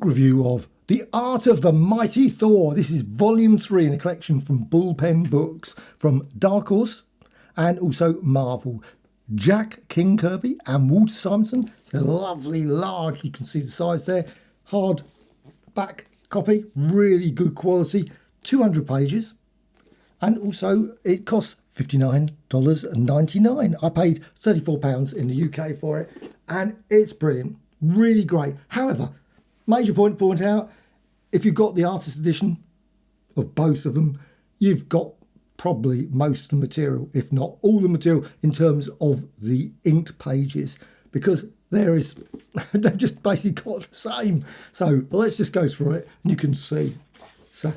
book review of The Art of the Mighty Thor. This is volume 3 in a collection from Bullpen Books from Dark Horse and also Marvel. Jack King Kirby and Walter Simonson. It's a lovely, large, you can see the size there. Hardback copy, really good quality, 200 pages. And also it costs $59.99. I paid £34 in the UK for it, and it's brilliant, really great. However, major point to point out, if you've got the artist edition of both of them, you've got probably most of the material, if not all the material, in terms of the inked pages, because they've just basically got the same. So let's just go through it and you can see. So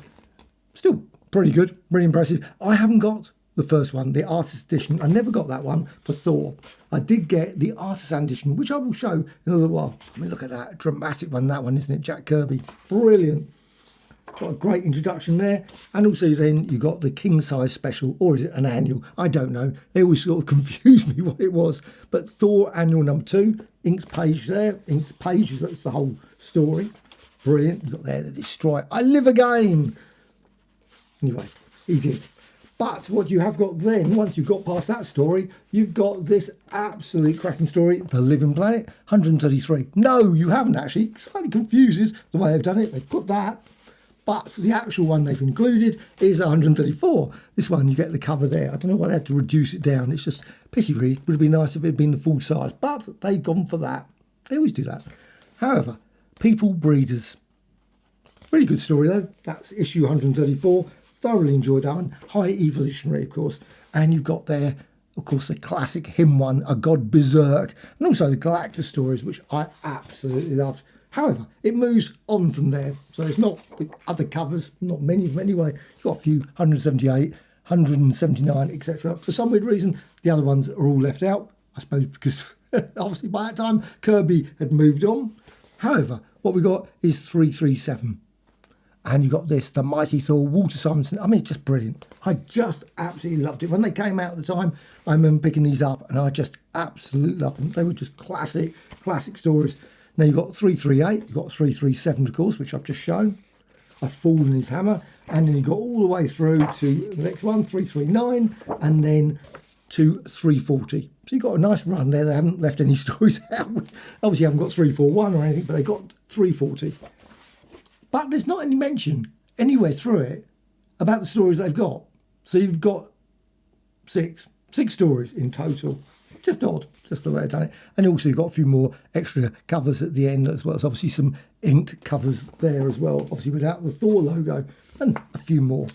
still pretty good, really impressive. I haven't got the first one, the artist edition. I never got that one for Thor. I did get the artisan edition, which I will show in a little while. I mean, look at that dramatic one, that one, isn't it? Jack Kirby, brilliant. Got a great introduction there. And also then you got the king size special, or is it an annual? I don't know. They always sort of confused me what it was. But Thor annual number 2, inked page there, inked pages, that's the whole story. Brilliant. You got there the Destroy. I live again. Anyway, he did. But what you have got then, once you've got past that story, you've got this absolute cracking story, The Living Planet, 133. No, you haven't actually. It slightly confuses the way they've done it. They put that. But the actual one they've included is 134. This one, you get the cover there. I don't know why they had to reduce it down. It's just pity, really. It would have been nice if it had been the full size. But they've gone for that. They always do that. However, People Breeders. Really good story, though. That's issue 134. Thoroughly enjoyed that one. High Evolutionary, of course. And you've got there, of course, the classic him one, A God Berserk. And also the Galactus stories, which I absolutely loved. However, it moves on from there. So it's not the other covers, not many of them anyway. You've got a few, 178, 179, etc. For some weird reason, the other ones are all left out. I suppose because obviously by that time, Kirby had moved on. However, what we got is 337. And you got this, The Mighty Thor, Walter Simonson. I mean, it's just brilliant. I just absolutely loved it. When they came out at the time, I remember picking these up and I just absolutely loved them. They were just classic stories. Now you've got 338, you've got 337, of course, which I've just shown. A Fall in His Hammer. And then you got all the way through to the next one, 339, and then to 340. So you've got a nice run there. They haven't left any stories out. Obviously, you haven't got 341 or anything, but they got 340. But there's not any mention anywhere through it about the stories they've got. So you've got six stories in total. Just odd, just the way I've done it. And also you've got a few more extra covers at the end as well. So obviously some inked covers there as well, obviously without the Thor logo, and a few more.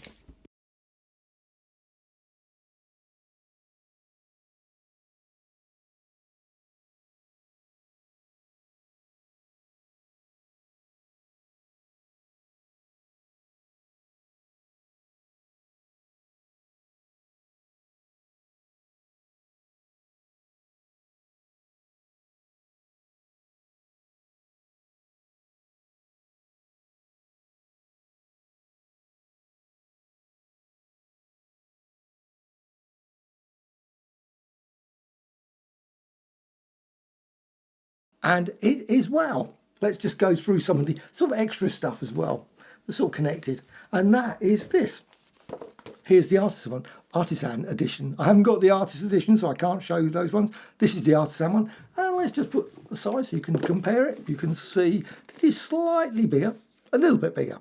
And it is, wow, let's just go through some of the sort of extra stuff as well. They're sort of connected. And that is this. Here's the artisan edition. I haven't got the artist edition, so I can't show you those ones. This is the artisan one. And let's just put the size so you can compare it. You can see it is slightly bigger, a little bit bigger.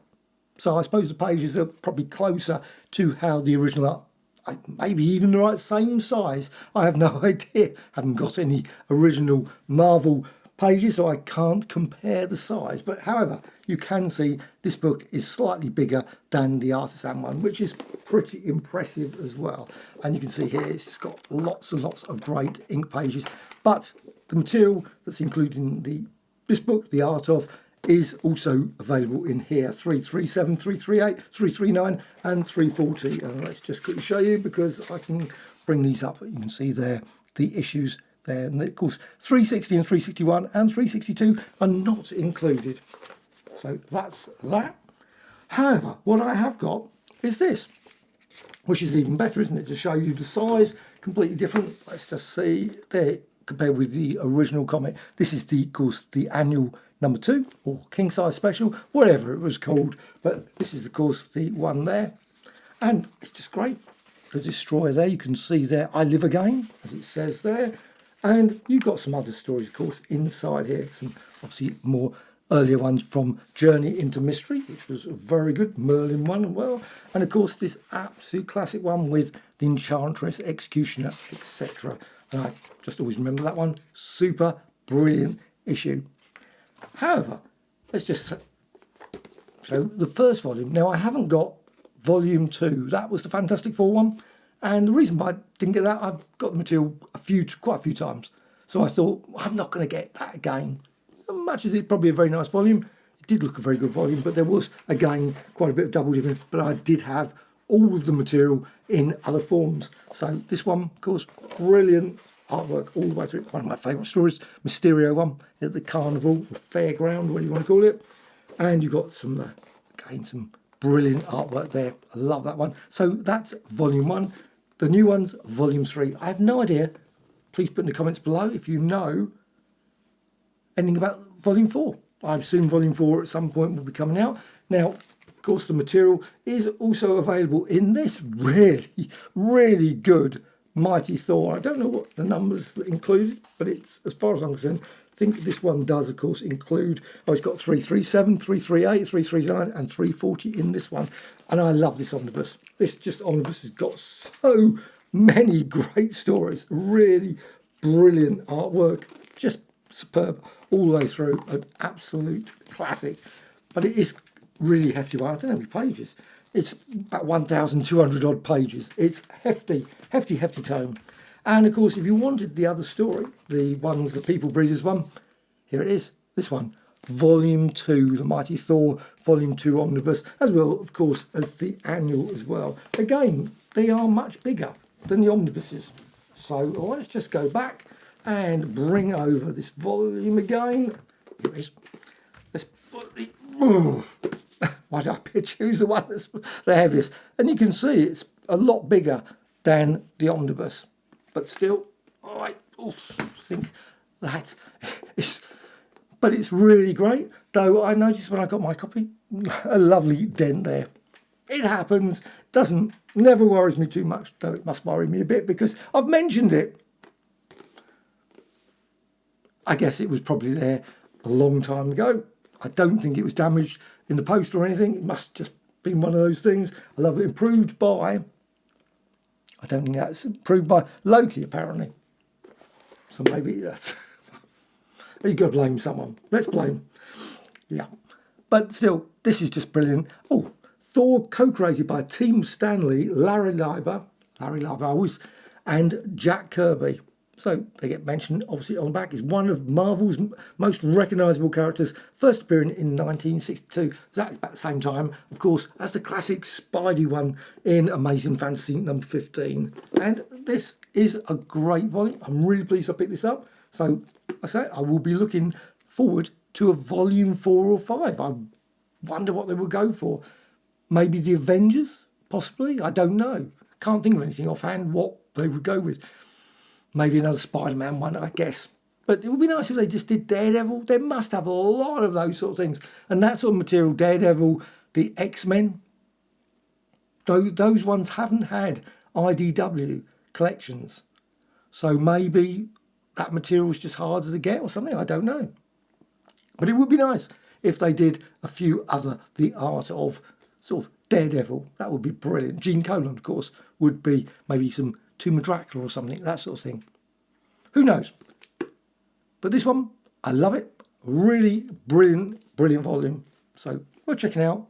So I suppose the pages are probably closer to how the original are. Maybe even the right same size. I have no idea. Haven't got any original Marvel pages, so I can't compare the size. But however, you can see this book is slightly bigger than the artisan one, which is pretty impressive as well. And you can see here it's just got lots and lots of great ink pages. But the material that's included in this book, The Art of, is also available in here. 337, 338, 339 and 340. And let's just quickly show you because I can bring these up. You can see there the issues there. And of course 360 and 361 and 362 are not included. So that's that. However, what I have got is this, which is even better, isn't it? To show you the size, completely different. Let's just see there compared with the original comic. This is of course the annual number 2 or king size special, whatever it was called. But this is, of course, the one there. And it's just great. The Destroyer there, you can see there, I Live Again, as it says there. And you've got some other stories, of course, inside here. Some obviously more earlier ones from Journey into Mystery, which was a very good Merlin one as well. And, of course, this absolute classic one with the Enchantress, Executioner, etc. And I just always remember that one. Super brilliant issue. However, let's just show the first volume. Now, I haven't got Volume 2. That was the Fantastic Four one. And the reason why I didn't get that, I've got the material quite a few times. So I thought, I'm not going to get that again. As much as it's probably a very nice volume, it did look a very good volume, but there was, again, quite a bit of double dipping. But I did have all of the material in other forms. So this one, of course, brilliant artwork all the way through. One of my favourite stories, Mysterio one, at the carnival, the fairground, whatever you want to call it. And you've got some, again, some brilliant artwork there. I love that one. So that's Volume 1. The new one's Volume 3. I have no idea. Please put in the comments below if you know anything about Volume 4. I assume Volume 4 at some point will be coming out. Now, of course, the material is also available in this really, really good Mighty Thor. I don't know what the numbers included, but it's, as far as I'm concerned, I think this one does, of course, include, it's got 337, 338, 339 and 340 in this one. And I love this omnibus. This omnibus has got so many great stories. Really brilliant artwork. Just superb all the way through. An absolute classic. But it is really hefty. Well, I don't know how many pages. It's about 1,200 odd pages. It's hefty tome. And, of course, if you wanted the other story, the ones, the People Breeders one, here it is. This one. Volume 2, the Mighty Thor Volume 2 Omnibus, as well, of course, as the annual as well. Again, they are much bigger than the omnibuses. So let's just go back and bring over this volume again. Here it is. Let's put the... Why did I choose the one that's the heaviest? And you can see it's a lot bigger than the omnibus. But still, I think that is... But it's really great, though I noticed when I got my copy, a lovely dent there. It happens, never worries me too much, though it must worry me a bit because I've mentioned it. I guess it was probably there a long time ago. I don't think it was damaged in the post or anything. It must just been one of those things. I love it. Improved by, I don't think that's improved by Loki, apparently. So maybe that's... You've got to blame someone. Let's blame. Yeah. But still, this is just brilliant. Oh, Thor co-created by Team Stanley, Larry Lieber, and Jack Kirby. So they get mentioned, obviously, on the back. Is one of Marvel's most recognisable characters, first appearing in 1962. That's about the same time, of course, as the classic Spidey one in Amazing Fantasy number 15. And this is a great volume. I'm really pleased I picked this up. So I will be looking forward to a Volume 4 or 5. I wonder what they will go for. Maybe the Avengers, possibly. I don't know. Can't think of anything offhand what they would go with. Maybe another Spider-Man one, I guess. But it would be nice if they just did Daredevil. They must have a lot of those sort of things. And that sort of material, Daredevil, the X-Men, those ones haven't had IDW collections. So maybe that material is just harder to get or something. I don't know. But it would be nice if they did a few other, the art of sort of Daredevil. That would be brilliant. Gene Colan, of course, would be maybe some Tomb of Dracula or something, that sort of thing. Who knows? But this one, I love it. Really brilliant volume. So we're checking out